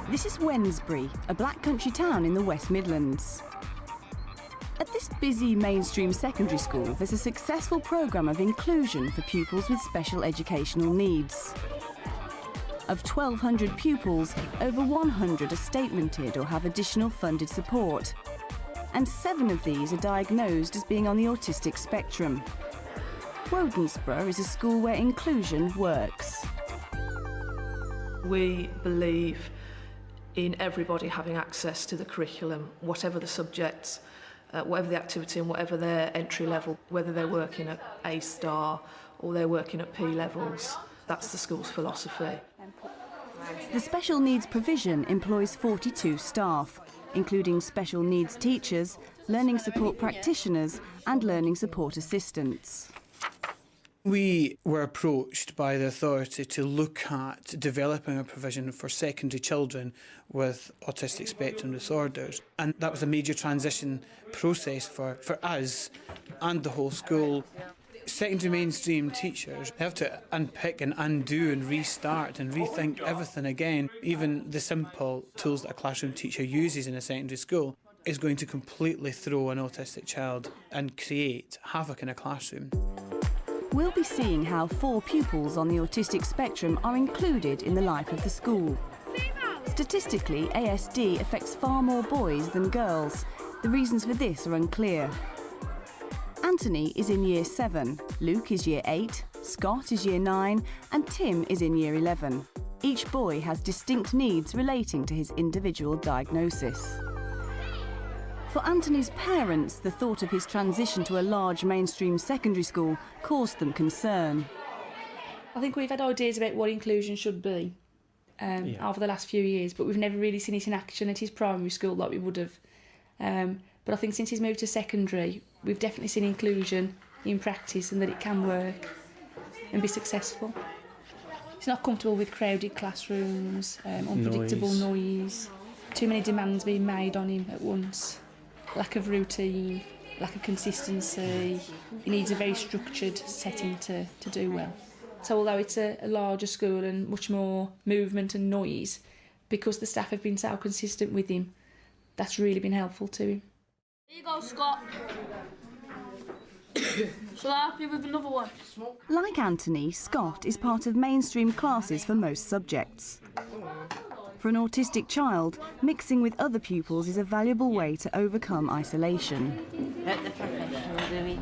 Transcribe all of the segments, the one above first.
This is Wednesbury, a black country town in the West Midlands. At this busy mainstream secondary school, there's a successful programme of inclusion for pupils with special educational needs. Of 1,200 pupils, over 100 are statemented or have additional funded support. And 7 of these are diagnosed as being on the autistic spectrum. Wodensborough is a school where inclusion works. We believe in everybody having access to the curriculum, whatever the subjects, whatever the activity and whatever their entry level, whether they're working at A star or they're working at P levels. That's the school's philosophy. The special needs provision employs 42 staff, including special needs teachers, learning support practitioners and learning support assistants. We were approached by the authority to look at developing a provision for secondary children with autistic spectrum disorders. And that was a major transition process for us and the whole school. Secondary mainstream teachers have to unpick and undo and restart and rethink everything again. Even the simple tools that a classroom teacher uses in a secondary school is going to completely throw an autistic child and create havoc in a classroom. We'll be seeing how 4 pupils on the autistic spectrum are included in the life of the school. Statistically, ASD affects far more boys than girls. The reasons for this are unclear. Anthony is in Year 7, Luke is Year 8, Scott is Year 9 and Tim is in Year 11. Each boy has distinct needs relating to his individual diagnosis. For Anthony's parents, the thought of his transition to a large mainstream secondary school caused them concern. I think we've had ideas about what inclusion should be over the last few years, but we've never really seen it in action at his primary school like we would have. But I think since he's moved to secondary, we've definitely seen inclusion in practice and that it can work and be successful. He's not comfortable with crowded classrooms, unpredictable noise, too many demands being made on him at once. Lack of routine, lack of consistency. He needs a very structured setting to do well. So although it's a larger school and much more movement and noise, because the staff have been so consistent with him, that's really been helpful to him. There you go, Scott. Shall I help you with another one? Like Anthony, Scott is part of mainstream classes for most subjects. For an autistic child, mixing with other pupils is a valuable way to overcome isolation. Let the professional do it.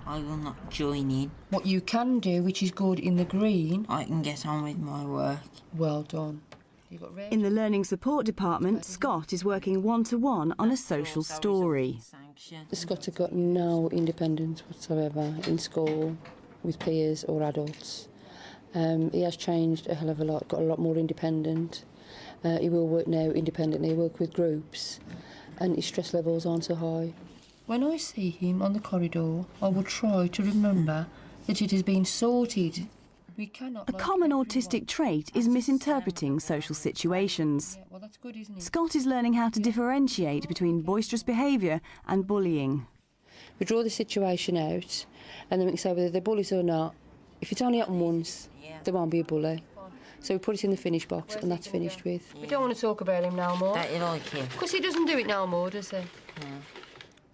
I will not join in. What you can do, which is good in the green... I can get on with my work. Well done. In the Learning Support Department, Scott is working one-to-one on a social story. Scott has got no independence whatsoever in school, with peers or adults. He has changed a hell of a lot, got a lot more independent. He will work now independently, work with groups, and his stress levels aren't so high. When I see him on the corridor, I will try to remember that it has been sorted. We cannot. A common autistic trait is misinterpreting social situations. Yeah, well, that's good, isn't it? Scott is learning how to differentiate between boisterous behaviour and bullying. We draw the situation out, and then we can say whether they're bullies or not. If it's only happened once, there won't be a bully. So we put it in the finish box, and that's finished with. We don't want to talk about him no more. Don't you like him? Because he doesn't do it no more, does he? Yeah.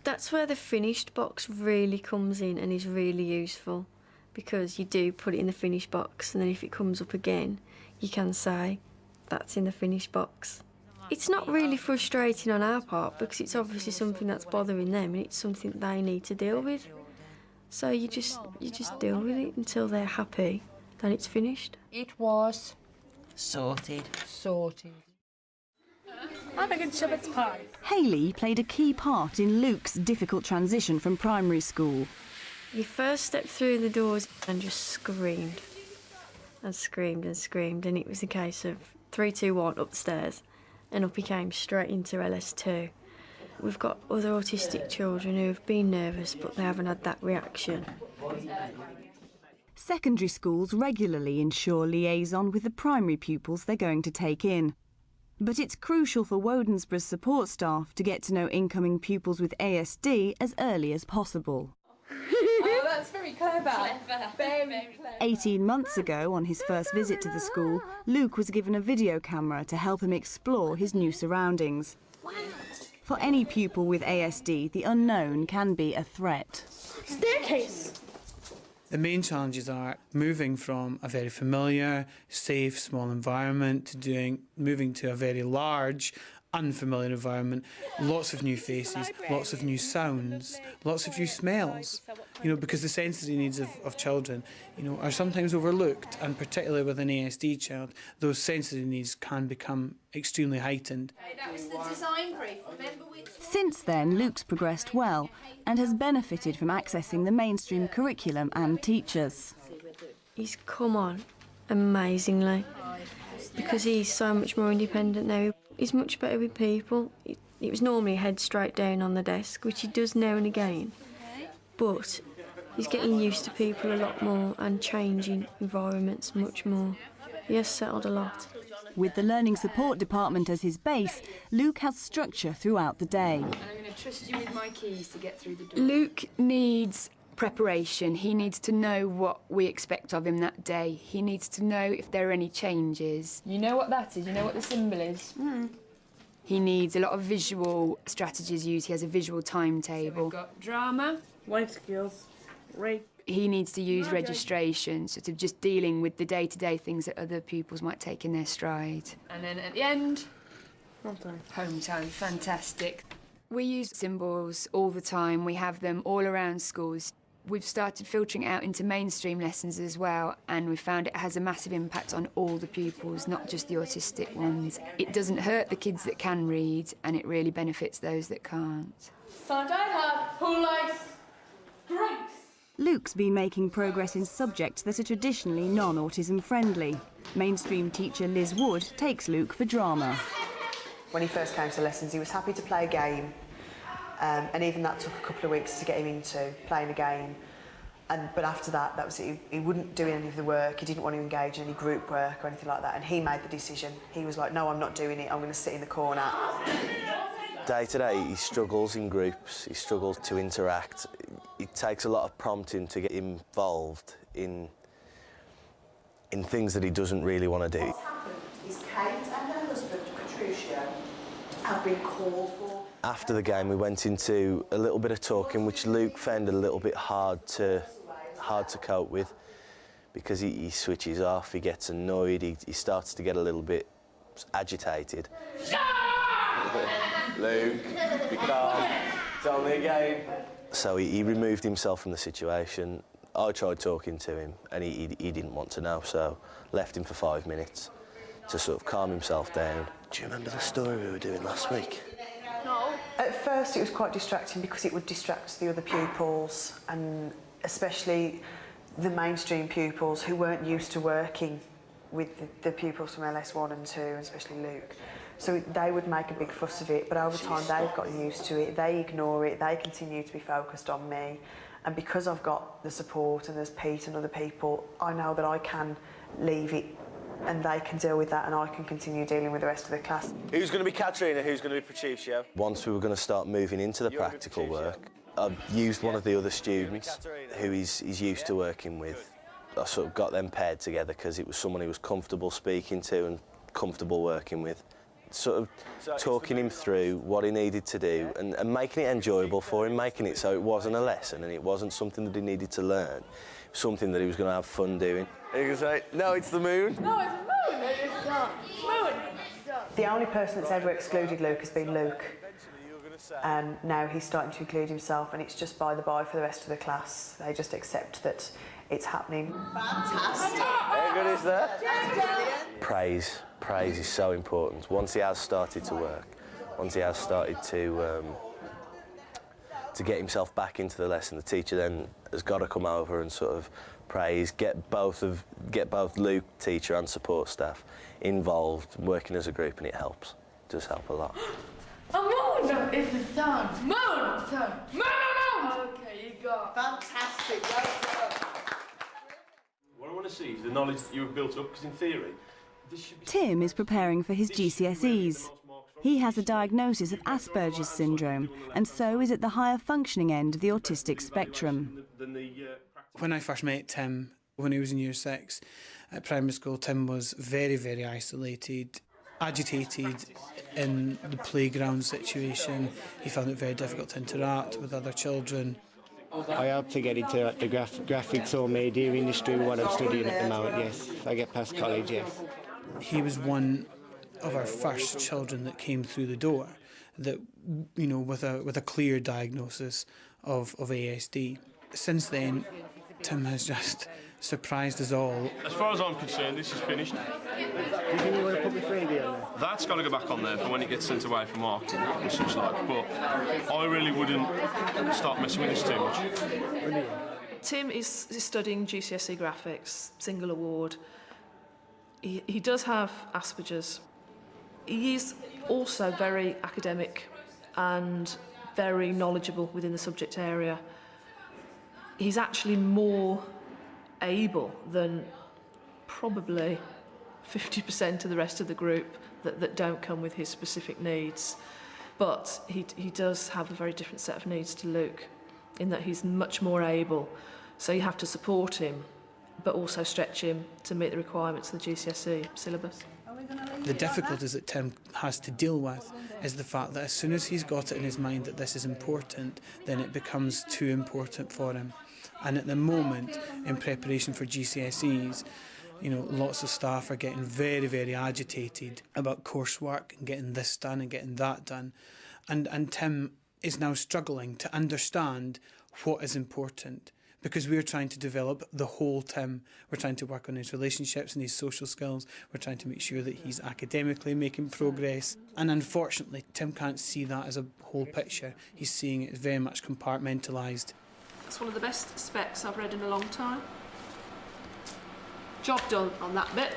That's where the finished box really comes in and is really useful, because you do put it in the finished box, and then if it comes up again, you can say, that's in the finished box. It's not really frustrating on our part, because it's obviously something that's bothering them, and it's something they need to deal with. So you just deal with it until they're happy, then it's finished. It was Sorted. I'm a good shepherd's pie. Hayley played a key part in Luke's difficult transition from primary school. He first stepped through the doors and just screamed and screamed and screamed, and it was a case of 3, 2, 1 up the stairs, and up he came straight into LS2. We've got other autistic children who have been nervous, but they haven't had that reaction. Secondary schools regularly ensure liaison with the primary pupils they're going to take in. But it's crucial for Wodensborough's support staff to get to know incoming pupils with ASD as early as possible. Oh, that's very clever. Very clever. 18 months ago, on his first visit to the school, Luke was given a video camera to help him explore his new surroundings. For any pupil with ASD, the unknown can be a threat. Staircase. The main challenges are moving from a very familiar, safe, small environment to moving to a very large, unfamiliar environment, lots of new faces, lots of new sounds, lots of new smells, because the sensory needs of children, are sometimes overlooked, and particularly with an ASD child, those sensory needs can become extremely heightened. That was the design brief, remember we... Since then, Luke's progressed well and has benefited from accessing the mainstream curriculum and teachers. He's come on amazingly because he's so much more independent now. He's much better with people. It was normally head straight down on the desk, which he does now and again, but he's getting used to people a lot more and changing environments much more. He has settled a lot. With the Learning Support Department as his base, Luke has structure throughout the day. And I'm going to trust you with my keys to get through the door. Luke needs preparation. He needs to know what we expect of him that day. He needs to know if there are any changes. You know what that is? You know what the symbol is? He needs a lot of visual strategies used. He has a visual timetable. We've got drama. Life skills. Rape. He needs to use registration, sort of just dealing with the day-to-day things that other pupils might take in their stride. And then at the end, Home time, fantastic. We use symbols all the time. We have them all around schools. We've started filtering out into mainstream lessons as well, and we found it has a massive impact on all the pupils, not just the autistic ones. It doesn't hurt the kids that can read, and it really benefits those that can't. Santa have who likes drinks. Luke's been making progress in subjects that are traditionally non-autism friendly. Mainstream teacher Liz Wood takes Luke for drama. When he first came to lessons, he was happy to play a game, and even that took a couple of weeks to get him into playing a game. But after that was it. He wouldn't do any of the work. He didn't want to engage in any group work or anything like that. And he made the decision. He was like, "No, I'm not doing it. I'm going to sit in the corner." Day to day, he struggles in groups. He struggles to interact. It takes a lot of prompting to get him involved in things that he doesn't really want to do. Is Kate and her husband, Patricia, have been called for. After the game, we went into a little bit of talking, which Luke found a little bit hard to cope with, because he switches off, he gets annoyed, he starts to get a little bit agitated. Luke, be calm. It's only a game. So he removed himself from the situation. I tried talking to him, and he didn't want to know, so left him for 5 minutes to sort of calm himself down. Do you remember the story we were doing last week? No. At first, it was quite distracting because it would distract the other pupils, and especially the mainstream pupils who weren't used to working with the pupils from LS1 and 2, and especially Luke. So they would make a big fuss of it, but over time they've gotten used to it, they ignore it, they continue to be focused on me. And because I've got the support and there's Pete and other people, I know that I can leave it and they can deal with that and I can continue dealing with the rest of the class. Who's going to be Katrina, who's going to be Patricio? Once we were going to start moving into the practical work, I used one of the other students who he's used to working with. I sort of got them paired together because it was someone he was comfortable speaking to and comfortable working with. Sort of talking him through what he needed to do and making it enjoyable for him, making it so it wasn't a lesson and it wasn't something that he needed to learn, something that he was going to have fun doing. And you can say, no, it's the moon. No, it's the moon. It's the moon. The only person that's ever excluded Luke has been Luke. And now he's starting to include himself, and it's just by the by for the rest of the class. They just accept that it's happening. Fantastic. How good is that? Praise. Praise is so important. Once he has started to work, once he has started to get himself back into the lesson, the teacher then has got to come over and sort of praise, get both Luke, teacher and support staff involved, working as a group, and it helps. It does help a lot. A moon is the sun. Moon, sun. Moon. Okay, you got. Fantastic. want to see is the knowledge that you have built up, because in theory, this should be... Tim is preparing for his GCSEs. He has a diagnosis of Asperger's syndrome, and so is at the higher functioning end of the autistic spectrum. When I first met Tim, when he was in year 6 at primary school, Tim was very, very isolated, agitated in the playground situation. He found it very difficult to interact with other children. I hope to get into the graphics or media industry, what I'm studying at the moment, yes. I get past college, yes. He was one of our first children that came through the door, that, you know, with a clear diagnosis of ASD. Since then, Tim has just surprised us all. As far as I'm concerned, this is finished. Do you think you want to put the freebie on there? That's got to go back on there for when it gets sent away for marketing and such like, but I really wouldn't start messing with this too much. Tim is studying GCSE graphics, single award. He does have Asperger's. He is also very academic and very knowledgeable within the subject area. He's actually more able than probably 50% of the rest of the group that don't come with his specific needs. But he does have a very different set of needs to Luke, in that he's much more able. So you have to support him, but also stretch him to meet the requirements of the GCSE syllabus. The difficulties that Tim has to deal with is the fact that as soon as he's got it in his mind that this is important, then it becomes too important for him. And at the moment, in preparation for GCSEs, you know, lots of staff are getting very, very agitated about coursework and getting this done and getting that done. And Tim is now struggling to understand what is important, because we're trying to develop the whole Tim. We're trying to work on his relationships and his social skills. We're trying to make sure that he's academically making progress. And unfortunately, Tim can't see that as a whole picture. He's seeing it as very much compartmentalised. It's one of the best specs I've read in a long time. Job done on that bit.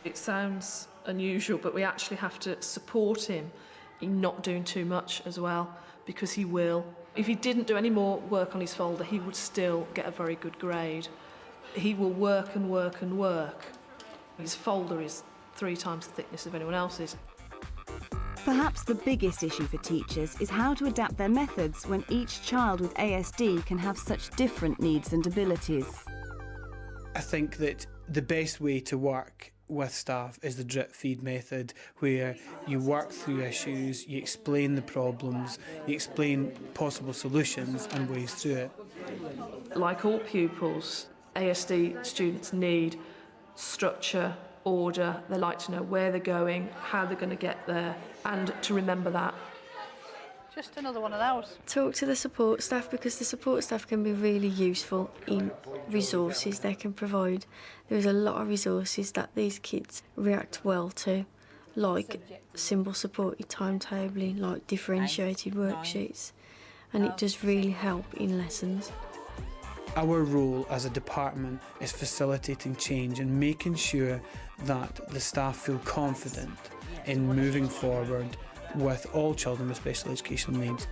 It sounds unusual, but we actually have to support him in not doing too much as well, because he will. If he didn't do any more work on his folder, he would still get a very good grade. He will work and work and work. His folder is 3 times the thickness of anyone else's. Perhaps the biggest issue for teachers is how to adapt their methods when each child with ASD can have such different needs and abilities. I think that the best way to work with staff is the drip feed method, where you work through issues, you explain the problems, you explain possible solutions and ways through it. Like all pupils, ASD students need structure, order. They like to know where they're going, how they're going to get there, and to remember that. Just another one of those. Talk to the support staff, because the support staff can be really useful in resources they can provide. There is a lot of resources that these kids react well to, like symbol supported timetabling, like differentiated worksheets, and it does really help in lessons. Our role as a department is facilitating change and making sure that the staff feel confident in moving forward with all children with special educational needs.